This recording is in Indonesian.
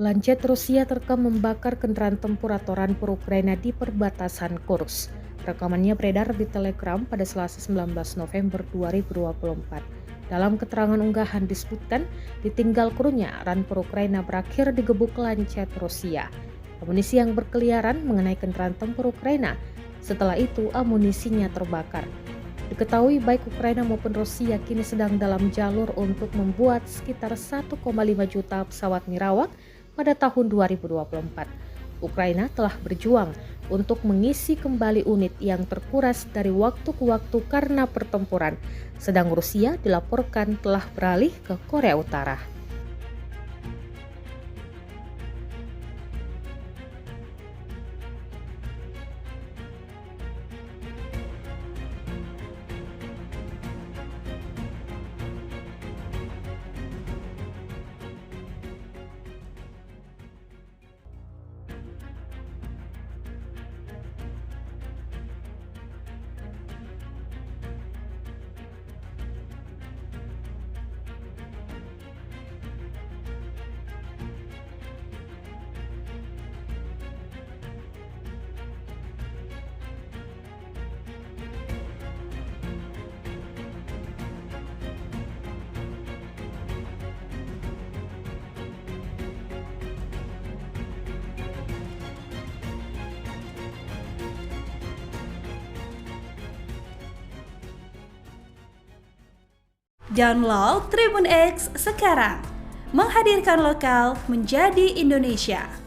Lancet Rusia terekam membakar kendaraan tempur atau rampur Ukraina di perbatasan Kursk. Rekamannya beredar di Telegram pada Selasa 19 November 2024. Dalam keterangan unggahan disebutkan, ditinggal krunya, rampur Ukraina berakhir digebuk lancet Rusia. Amunisi yang berkeliaran mengenai kendaraan tempur Ukraina. Setelah itu, amunisinya terbakar. Diketahui baik Ukraina maupun Rusia kini sedang dalam jalur untuk membuat sekitar 1,5 juta pesawat nirawak pada tahun 2024. Ukraina telah berjuang untuk mengisi kembali unit yang terkuras dari waktu ke waktu karena pertempuran, sedang Rusia dilaporkan telah beralih ke Korea Utara. Download Tribun X sekarang, menghadirkan lokal menjadi Indonesia.